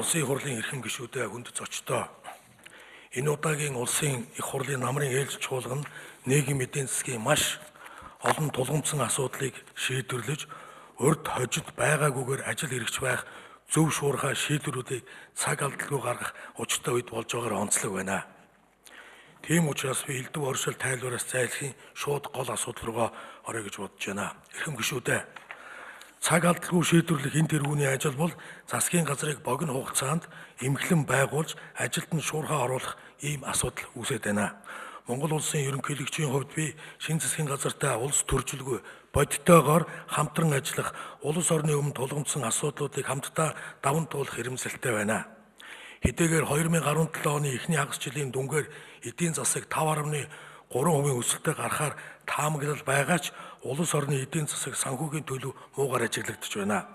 Улсын их хурлын эрхэм гишүүдээ хүнд зочдоо. Энэ удаагийн улсын их хурлын намрын ээлж чуулган нийгмийн эдийн засгийн маш олон тулгымдсан асуудлыг шийдвэрлэж, урьд хожид байгаагүйгээр ажил хэрэгж байх зөв шуурхай шийдвэрүүдийг цаг алдалгүй гаргах учиртай үед болж байгаагаар онцлог байна. Тийм учраас би элдв оршил тайлбараас зайлшгүй шууд гол асуудал руугаа орё гэж бодож байна. Эрхэм гишүүдээ. Цаг алдалгүй шийдвэрлэх энэ тэргүүний ажил бол засгийн газрыг богино хугацаанд эмхлэн байгуулж ажилд нь шуурхай оруулах ийм асуудал үүсэж байна. Монгол улсын ерөнхийлөгчийн хувьд би шинэ засгийн газартай улс төржилгүй бодиттойгоор хамтран ажиллах улс орны өмнө тулгамдсан асуудлуудыг хамтдаа даван туулах хэрэгцээтэй байна. Хэдийгээр 2017 оны эхний хагас жилийн дүнгээр эдийн засаг 5.3% өсөлтөд гарахаар таамаглал байгаа ч улс орны эдийн засаг санхүүгийн төлөв муугар ажиглагдаж байна.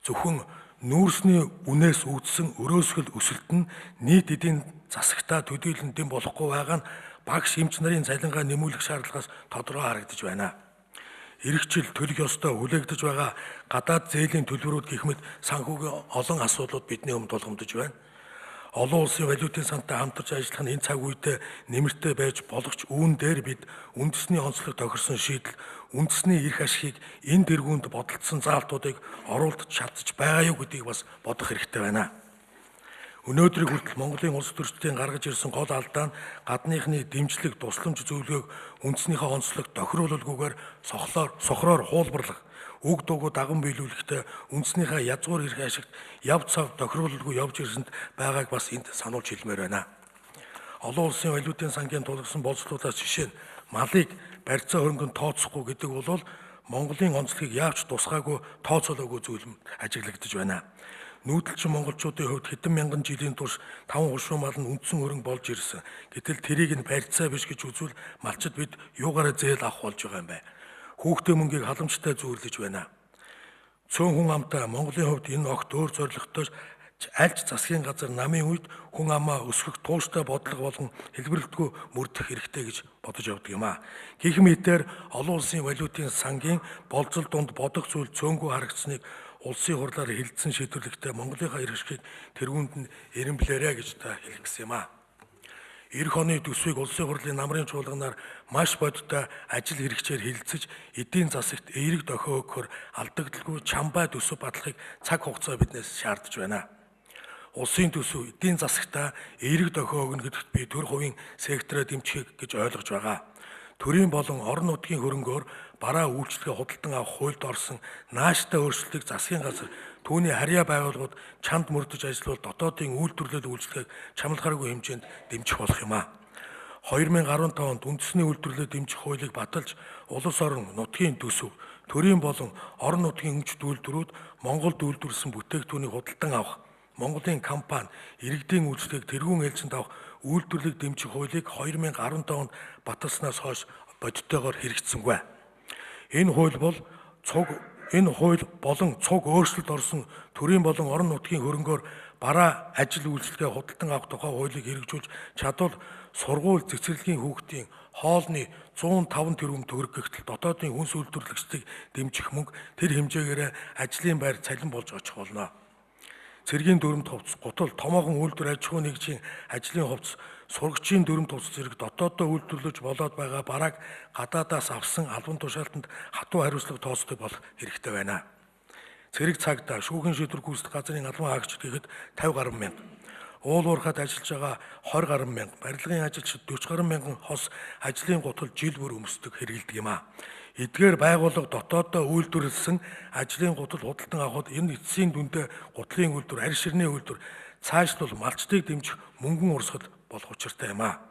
Зөвхөн нүүрсний үнээс үүдсэн өрөөсгөл өсөлт нь нийт эдийн засагтаа төдийлөн дэм болохгүй байгаа нь багш эмч нарын цалингаа нэмүүлэх шаардлагаас тодорхой харагдаж байна. Ирэх жил төлөх ёстой хүлээгдэж байгаа гадаад зээлийн төлбөрүүд гэх мэт санхүүгийн олон асуудлууд бидний өмнө тулгамдж байна. Олон улсын валютын сантай хамтарч ажиллах нь энэ цаг үед нэмэртэй байж болох ч үүн дээр бид үндэсний онцлог тохирсон шийдэл, үндэсний эрх ашигыг энэ тэргуунд бодолцсон заалтуудыг оруулж чадчих байгаа юу гэдгийг бас бодох хэрэгтэй байна. Өнөөдрийг хүртэл Монголын улс төрчдийн гаргаж ирсэн гол алдаа нь гадныхны дэмжлэг, тусламж зөвлөгөөг үндэснийхээ онцлог тохируулалгүйгээр сохроор хуулбарлах, үг дуугүй даган биелүүлэхдээ үндэснийхээ язгуур эрх ашигт яв цав тохируулалгүй явж ирсэнд байгааг бас энд сануулж хэлмээр байна. Олон улсын валютын сангийн тулгсан болцлуудаас жишээ нь малыг барьцаа хөрөнгөнд тооцохгүй гэдэг бол Монголын онцлогийг яавч тусгаагүй тооцоолоогүй зүйл ажиглагдаж байна. Нүүдэлчин монголчуудын хувьд хэдэн мянган жилийн турш 5 хушуу мал нь үндсэн хөрөнгө болж ирсэн. Гэтэл тэрийг нь барьцаа биш гэж үзвэл малчид бид юугаараа зээл авах болж байгаа юм бэ? Хүүхдээ мөнгийг халамжтай зүйрлэж байна. Цөөн хүн амтай Монголын хувьд энэ огт өөр зорилготой альч засгийн газар намын үед хүн амаа өсгөх тууштай бодлого болон хэлбэрлэлтгүй мөрдөх хэрэгтэй гэж бодож явдаг юм аа. Гэх мэтээр олон улсын валютын сангийн болцол донд бодох зүйл цөөнгүй харагдсныг улсын хурлаар хилцэн шийдвэрлэхдээ Монголынхаа эрх ашигыг тэргүүнд нь эренблээрэ гэж та хэлэх гэсэн юм аа. Ирэх оны төсвийг улсын хурлын намрын чуулганаар маш бодиттой ажил хэрэгчээр хилцэж эдийн засагт эерэг дохио өгөхөөр алдагдaltaгүй чамбай төсөв батлахыг цаг хугацаа биднээс шаардж байна. Улсын төсөв эдийн засагтаа эерэг дохио өгнө гэдэгт би төр хувийн сектороо дэмжих гэж ойлгож байгаа. Төрийн болон орон нутгийн хөрөнгөөр бараа үйлчлэгээ худалдан авах хуульд орсон нааштай өөрчлөлтийг засгийн газар түүний харьяа байгууллагууд чамд мөрдөж ажиллавал дотоодын үйлдвэрлэл үйлчлэгийг чамлахааргүй хэмжээнд дэмжих болох юм аа. 2015 онд үндэсний үйлдвэрлэлд дэмжих хуулийг баталж улс орон нутгийн төсөв, төрийн болон орон нутгийн өмчт үйлдвэрүүд Монголд үйлдвэрлэсэн бүтээгдэхүүнийг худалдан авах, Монголын компани иргэдийн үйлчлэгийг тэргуун ээлжинд авах үйлдвэрлэлийг дэмжих хуулийг 2015 онд баталснаас хойш бодиттойгоор хэрэгжсэнгүй. Энэ хууль болон цуг өөрчлөлт орсон төрийн болон орон нутгийн хөрөнгөөр бараа ажил үйлчлэгээ худалдан авах тухай хуулийг хэрэгжүүлж чадвал сургууль цэцэрлэгийн хүүхдийн хоолны 105 тэрбум төгрөг гэгтэл дотоодын хүнс үйлдвэрлэгчдийг дэмжих мөнгө тэр хэмжээгээр ажлын байр цалин болж очих болно. Цэргийн дүрмд хувцас, гутал, томоохон үйлдвэр аж ахуйн нэгжийн ажлын хувцас, сурагчийн дүрмд хувцас зэрэг дотооддоо үйлдвэрлэж болоод байгаа барааг гадаадаас авсан албан тушаалтанд хатуу хариуцлага тооцдог болох хэрэгтэй байна. Цэрэг цагдаа, шүүхийн шийдвэр гүйцэтгэх газрын албан хаагчид гэхэд 50 гаруй мянга, уул уурхайд ажиллаж байгаа 20 гаруй мянга, барилгын ажилчид 40 гаруй мянган хос ажлын гутал жил бүр өмсдөг хэрэгэлдэг юм аа. Эдгээр байгууллага дотооддоо үйлдвэрлэсэн ажлын гутал худалдан авахд энэ эцсийн дүндээ гутлын үйлдвэр, арь ширний үйлдвэр цаашлбал малчдыг дэмжих мөнгөн урсгал болох учиртай юм аа.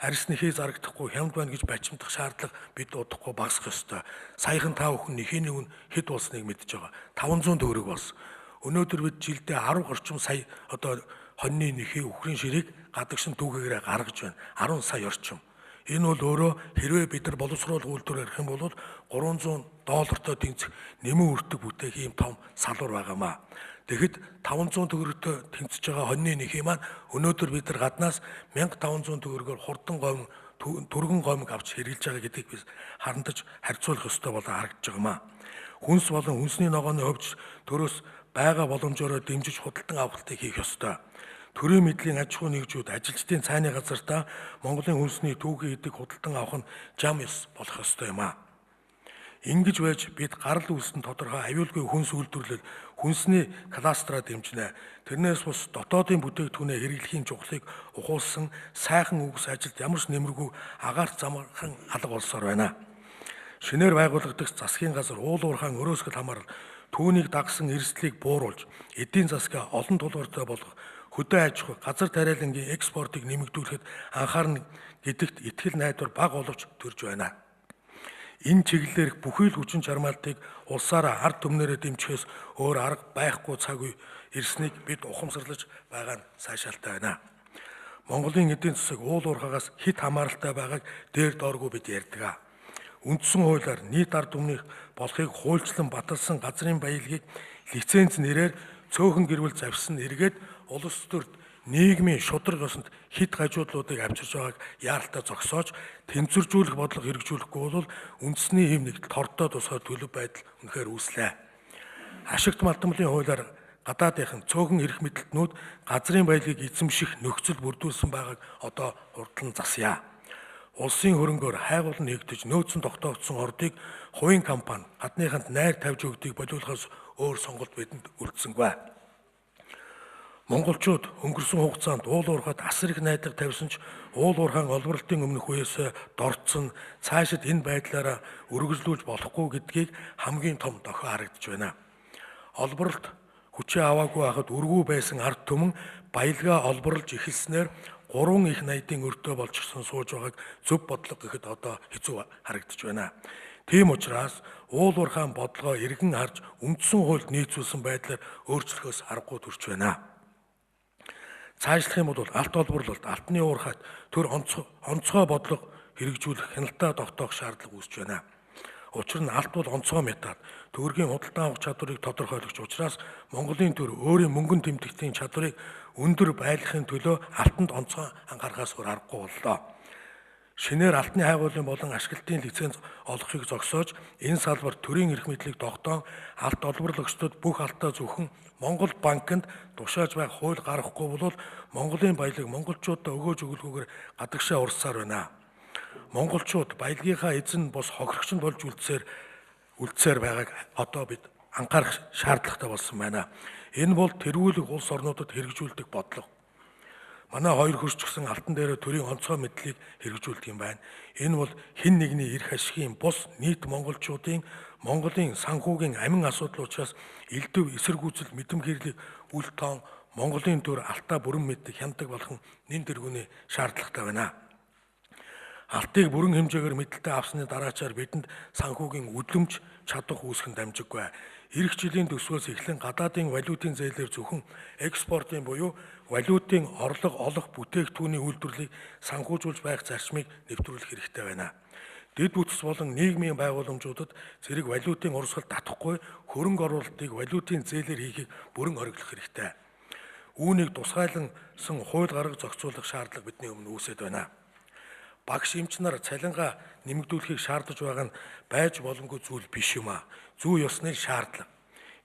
Арьсныхий зарагдахгүй хямд байна гэж бачимдах шаардлага бид удахгүй багасгах ёстой. Саяхан та бүхэн нэхийний үн хэд болсныг мэдж байгаа. 500 төгрөг болсон. Өнөөдөр бид жилдээ 10 орчим сая хоньны нэхий үхрийн ширийг гадагшин түүхээрээ гаргаж байна. 10 сая орчим. Энэ бол өөрөө хэрвээ бид нар боловсруулах үйлдвэр ярих юм бол $300 тэнцэх нэмэн үрдэг бүтээх ийм том салбар байгаамаа. Тэгэхэд 500 төгрөгтэй тэнцэж байгаа хоньны нэхий маань өнөөдөр бид нар гаднаас 1500 төгрөгөөр хурдан гомь түргэн гомиг авч хэрэгжилж байгаа гэдгийг biz харандаж харьцуулах ёстой болоо харагдаж байгаамаа. Хүнс болон хүнсний ногооны хөвч төрөөс байгаа боломжоор дэмжиж худалдан авалтыг хийх ёстой. Төрийн мэдлийн аж ахуй нэгжүүд ажилчдын цайны газартаа Монголын хүнсний түүхий гэдэг худалдан авах нь зам ёс болох ёстой юм а. Ингэж байж бид гарал үүссэн тодорхой аюулгүй хүнс үйлдвэрлэл хүнсний кластраа дэмжинэ. Тэрнээс бус дотоодын бүтээгдэхүүнээ хэрэглэхийн чухлыг ухуулсан сайхан үгс ажилд ямар ч нэмэргүй агаарт замхан алга болсоор байна. Шинээр байгуулагдах засгийн газар уул уурхайн өрөөсгөл хамаарал түүнийг дагсан эрсдлийг бууруулж эдийн засгаа олон тулгууртай болгох хөдөө аж ахуй газар тариалангийн экспортыг нэмэгдүүлэхэд анхаарна гэдэгт итгэл найдвар бага боловч төрж байна. Энэ чиглэлээр бүхий л хүчин чармаалтыг улсаараа ард түмнэрээ дэмжихээс өөр арга байхгүй цаг үе ирснийг бид ухамсарлаж байгаа нь сайшаалтай байна. Монголын эдийн засаг уул уурхаагаас хэд хамааралтай байгааг дээр дооргүй бид ярьдаг. Үндсэн хуулиар нийт ард түмний болохыг хуульчлан баталсан газрын баялагийг лиценз нэрээр цөөхөн гэрвэл завьсан эргээд улс төрд нийгмийн шудраг ёсонд хэд гажуудлуудыг авчирч байгааг яаралтай зогсоож тэнцвэржүүлэх бодлого хэрэгжүүлэхгүй бол үндэсний хэм нэгдэл тордоо тусгай төлөв байдал үнэхээр үүслээ. Ашигт малтмалын хуулиар гадаадынхан цөөхөн эрх мэдэлтнүүд газрын баялагийг эзэмших нөхцөл бүрдүүлсэн байгааг одоо хурдлан засъя. Улсын хөрөнгөөр хайгуул нь хийгдэж нөөцөн тогтоогдсон ордыг хувийн компани гадныханд найр тавьж өгдгийг болиулахаас өөр сонголт бидэнд үлдсэнгүй. Монголчууд өнгөрсөн хугацаанд уул уурхайд асар их найдлага тавьсан ч уул уурхайн олборлолтын өмнөх үеэс дорцсон цаашид энэ байдлаараа үргэлжлүүлж болохгүй гэдгийг хамгийн том дохио харагдаж байна. Олборлолт хүчээ аваагүй байхад өргүү байсан ард түмэн баялгаа олборлож эхэлснээр 3 их найдын өртөө болчихсон сууж байгааг зөв бодлого гэхэд одоо хэцүү харагдаж байна. Тийм учраас уул уурхайн бодлогоо эргэн харж үндсэн хуульд нийцүүлсэн байдлаар өөрчлөхөөс аргагүй төрж байна. Цаашлах юм бол алт олборлолт алтны уурхайд төр онцгой бодлого хэрэгжүүлэх хяналтаа тогтоох шаардлага үүсэж байна. Учир нь алт бол онцгой металл төгрөгийн худалдан авах чадварыг тодорхойлогч учраас Монголын төр өөрийн мөнгөн тэмдэгтийн чадварыг өндөр байлгахын төлөө алтанд онцгой анхаарахаас өөр аргагүй боллоо. Шинээр алтны хайгуулын болон ашиглалтын лиценз олохыг зогсоож энэ салбар төрийн эрх мэдлийг тогтоон алт олборлогчдод бүх алтаа зөвхөн Монгол банкнд тушааж байх хууль гаргахгүй бол Монголын баялаг монголчуудад өгөөж өгөлгүйгээр гадагшаа урсаар байна. Монголчууд баялагийнхаа эзэн бос хохирогч нь болж үлдсээр байгааг одоо бид анхаарах шаардлагатай болсон байна. Энэ бол тэргүүлэх улс орнуудад хэрэгжүүлдэг бодлого. Манай хоёр хөрчгсөн алтан дээр төрийн онцгой мэдлийг хэрэгжүүлдэг юм байна. Энэ бол хэн нэгний эрх ашигын бус нийт монголчуудын Монголын санхүүгийн амин асуудал учраас элдв эсэргүүцэл мэдэм гэрлийг үл тоон Монголын төр алтаа бүрэн мэддэг хяндаг болох нэн тэргүүний шаардлагатай байна. Алтыг бүрэн хэмжээгээр мэдэлтэй авсны дараачаар бидэнд санхүүгийн үдлэмж чадах үүсгэн дамжиггүй. Ирэх жилийн төсвөөс эхлэн гадаадын валютын зээлээр зөвхөн экспортын буюу валютын орлого олох бүтээгдэхүүний үйлдвэрлэлийг санхүүжүүлж байх зарчмыг нэвтрүүлэх хэрэгтэй байна. Дэд бүтц болон нийгмийн байгууламжуудад зэрэг валютын урсгал татахгүй хөрөнгө оруулалтыг валютын зээлээр хийхийг бүрэн хориглох хэрэгтэй. Үүнийг тусгайлансан хууль гарга зохицуулах шаардлага бидний өмнө үүсэт байна. Багш эмч нар цалингаа нэмэгдүүлэхийг шаардаж байгаа нь байж боломгүй зүйл биш юм а. Зүй ёсны шаардлага.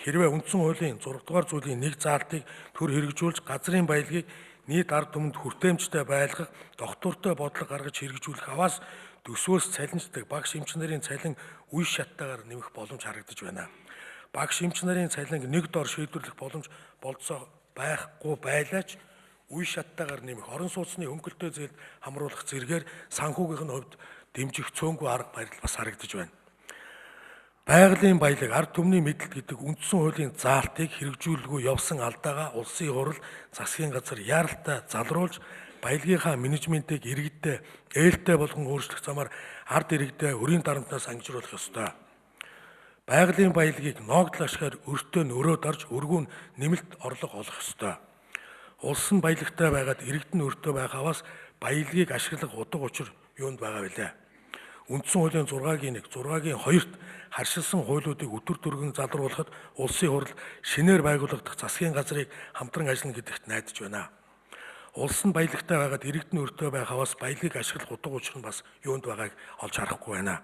Хэрвээ үндсэн хуулийн 6 дугаар зүйлийн 1 заалтыг төр хэрэгжүүлж газрын баялагийг нийт ард түмэнд хүртээмжтэй байлгах доктортой бодлого гаргаж хэрэгжүүлэх аваас төсвөөс цалинждаг багш эмч нарын цалин үе шаттайгаар нэмэх боломж харагдаж байна. Багш эмч нарын цалинг нэг дор шийдвэрлэх боломж болцоо байхгүй байлаач үе шаттайгаар нэмэх орон сууцны хөнгөлтэй зээлд хамруулах зэргээр санхүүгийн хувьд дэмжих цөөнгүй арга барил бас харагдаж байна. Байгалийн баялаг ард түмний мэдэлт гэдэг үндсэн хуулийн заалтыг хэрэгжүүлгүй явсан алдаагаа улсын хурал засгийн газар яаралтай залруулж баялагийнхаа менежментийг иргэдтэй ээлтэй болгон өөрчлөх замаар ард иргэдээ өрийн дарамтнаас ангижруулах ёстой. Байгалийн баялагийг ногдол ашгаар өртөө нь өрөө дарж өргүүн нэмэлт орлого олох ёстой. Улс нь баялагтай байгаад иргэд нь өртөө байх аваас баялагийг ашиглах утга учир юунд байгаа вэ? Үндсэн хуулийн 6-гийн 1, 6-гийн 2-т харшилсан хуулиудыг өдөр түргэн залруулахад улсын хурал шинээр байгуулагдах засгийн газрыг хамтран ажиллана гэдэгт найдаж байна. Улс нь баялагтай байгаад иргэд нь өртөө байх аваас баялагийг ашиглах утга учир нь бас юунд байгааг олж харахгүй байна.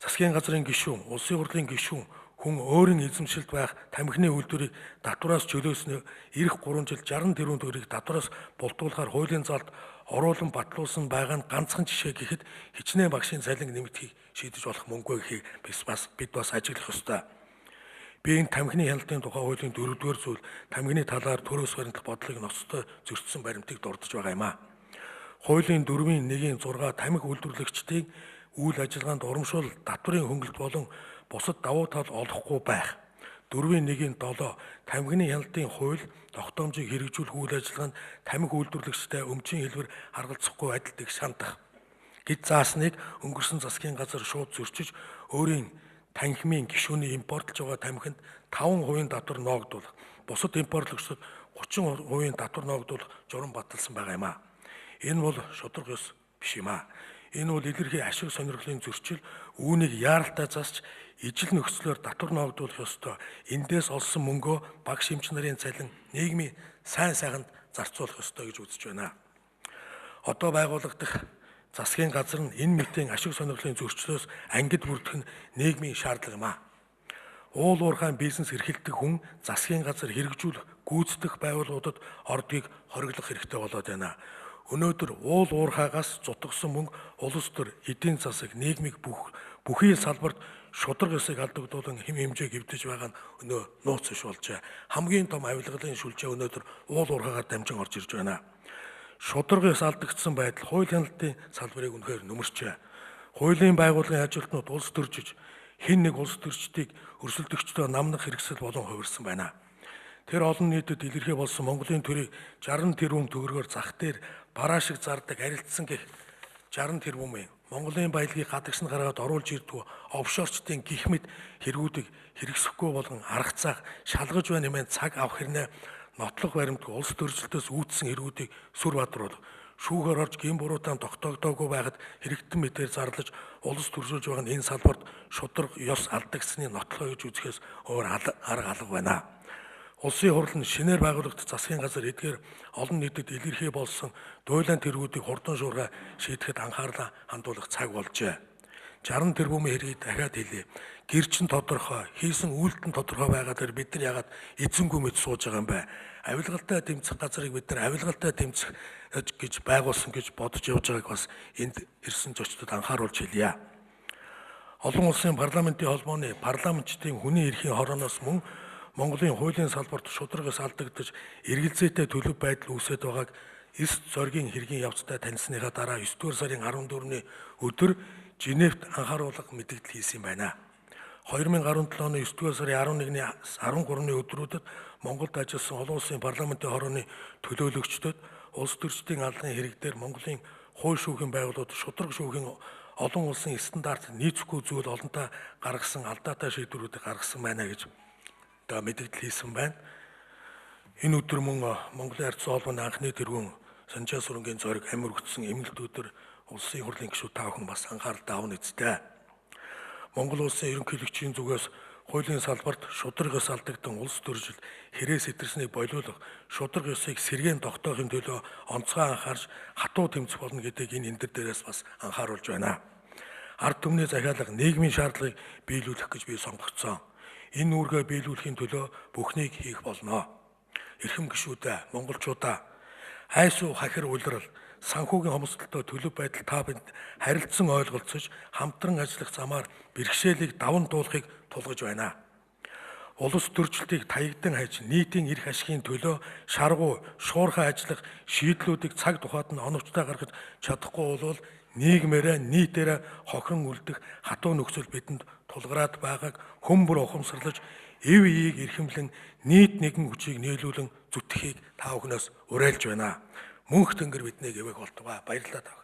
Засгийн газрын гишүүн, улсын хурлын гишүүн хүн өөрийн эзэмшилд байх тамхины үйлдвэрийг татвараас чөлөөснөө эх 3 жил 60 тэрбум төгрөгийг татвараас бултуулахаар хуулийн залд оруулан батлуулсан байгаа нь ганцхан жишээ гэхэд хичнээн багшийн цалин нэмэгдхийг шийдэж болох мөнгөө гэхийг бид бас ажиглах ёстой. Би энэ тамхины хяналтын тухай хуулийн 4-р зүйл тамхины талаар төрөөс баримтлах бодлогыг ноцтой зөрчсөн баримтыг дурдж байгаа юм а. Хуулийн 4-1-6 тамхи үйлдвэрлэгчдийг үйл ажиллагаанд урамшуул татварын хөнгөлөлт болон бусад давуу тал олохгүй байх. 4-1-7 тамхины хяналтын хууль тогтоомжийг хэрэгжүүлэх үйл ажиллагаанд тамхи үйлдвэрлэгчтэй өмчийн хэлбэр харгалзахгүй адилтыг шаардах. Гэт заасныг өнгөрсөн засгийн газар шууд зөрчиж өөрийн танхимын гишүүний импортлж байгаа тамхинд 5% татвар ноогдуулах, бусад импортлогчдод 30% татвар ноогдуулах журам баталсан байгаа юм а. Энэ бол шударга ёс биш юм а. Энэ бол илэрхий ашиг сонирхлын зөрчил, үүнийг яаралтай засч ижил нөхцлөөр татвар ноогдуулах ёстой. Эндээс олсон мөнгөө багш эмч нарын цалин нийгмийн сайн сайханд зарцуулах ёстой гэж үзэж байна. Одоо байгуулагдах засгийн газар нь энэ мэтийн ашиг сонирхлын зөрчлөөс ангид бүрдэх нь нийгмийн шаардлага юм а. Уул уурхайн бизнес эрхэлдэг хүн засгийн газар хэрэгжүүлэх, гүйцэтгэх байгууллагуудад ордгийг хориглох хэрэгтэй болоод байна. Өнөөдөр уул уурхаагаас зутгсан мөнгө улс төр, эдийн засаг, нийгмийг бүхий салбарт шударга ёсыг алдагдуулан хэм хэмжээ гэгдэж байгаа нь өнөө нууц биш болжээ. Хамгийн том авилгалын шүлжээ өнөөдөр уул уурхаагаар дамжин орж ирж байна. Шударга ёс алдагдсан байдал хууль хяналтын салбарыг үнэхээр нөмөрчээ. Хуулийн байгууллагын ажилтнууд улс төржиж хэн нэг улс төрчдийг өрсөлдөгчдөө намнах хэрэгсэл болон хувирсан байна. Тэр олон нийтэд илэрхий болсон Монголын төрийг 60 тэрбум төгрөгөөр зах дээр бараа шиг зардаг арилцсан гэх 60 тэрбумын Монголын баялагийг гадагш нь гаргаад оруулж ирдгүү офшорчдын гих мэд хэрэгүүдийг хэрэгсэхгүй болгон арга цаах шалгаж байна хэмээн цаг авах хэрнээ нотлох баримтгүй улс төрөлтөөс үүдсэн хэрэгүүдийг сүр бадруулах, шүүхээр орж гин буруутаан тогтоогдоогүй байхад хэрэгтэн мэтээр зарлаж улс төршүүлж байгаа нь энэ салбарт шударга ёс алдагдсны нотлохоо гэж үзэхээс өөр арга алга байна. Улсын хурал нь шинээр байгуулагдсан засгийн газар эдгээр олон нийтэд илэрхий болсон дуйлан тэргүүдийг хурдан шуурга шийдэхэд анхаарлаа хандуулах цаг болжээ. 60 тэрбумын хэргийг дахиад хэлье. Гэр чин тодорхой, хийсэн үйлдэл нь тодорхой байгаад бид нар ягаад эзэнгүй мэд сууж байгаа юм бэ? Авилгалтай тэмцэх газрыг бид нар авилгалтай тэмцэх гэж байгуулсан гэж бодож явж байгааг бас энд ирсэн зочдод анхааруулж хэлье. Олон улсын парламентын холбооны парламентчдын хүний эрхийн хорооноос мөн Монголын хуулийн салбарт шударгаас алдагдаж эргэлзээтэй төлөв байдал үүсэж байгааг эс зоргийн хэргийн явцтай танилцсныхаа дараа 9-р сарын 14-ний өдөр Женевт анхааруулга мэдээлэл хийсэн байна. 2017 оны 9-р сарын 11-ний 13-ны өдрүүдэд Монголд ажилласан олон улсын парламентын хорооны төлөөлөгчдөд улс төрчдийн албаны хэрэг дээр Монголын хууль шүүхийн байгууллагууд шударга шүүхийн олон улсын стандарт нийцэхгүй зүйл олонтаа гаргасан алдаатай шийдвэрүүдийг гаргасан байна гэж мэдээлэл хийсэн байна. Энэ өдөр мөн Монголын Ардсан холбооны анхны тэргүүн Санжаа сүрэнгийн зориг амир өгсөн эмнэлт өдөр улсын хурлын гишүүд та бүхэн бас анхаарал тавна эцтэй. Монгол улсын ерөнхийлөгчийн зүгээс хуулийн салбарт шударга ёс алдагдан улс төржилд хэрэг сэтэрснийг болиулах, шударга ёсыг сэргээн тогтоохын төлөө онцгой анхаарч хатуу тэмцэх болно гэдгийг энэ эндэр дээрээс бас анхааруулж байна. Ард түмний захиалга нийгмийн шаардлагыг биелүүлэх гэж би сонгогдсон. Энэ үүргээ биелүүлэхийн төлөө бүхнийг хийх болно. Эрхэм гишүүдээ, монголчуудаа айсуу хахир улирал, санхүүгийн хомсдолтой төлөв байдал та бидэнд харилцан ойлголцож, хамтран ажиллах замаар бэрхшээлийг даван туулахыг тулгаж байна. Улс төрчлөлтийг таягдан хайж, нийтийн эрх ашигын төлөө шаргуу, шуурхай ажиллах шийдлүүдийг цаг тухайд нь оновчтой гаргаж чадахгүй бол нийгмээрээ, нийтээрээ хохирон үлдэх хатуу нөхцөл бидэнд тулгараад байгааг хөмбөр ухамсарлаж, эв эийг эрхэмлэн нийт нэгэн хүчийг нийлүүлэн зүтгэхийг та бүхнээс уриалж байна. Мөнх тэнгэр биднийг эвэг болтугай. Баярлалаа.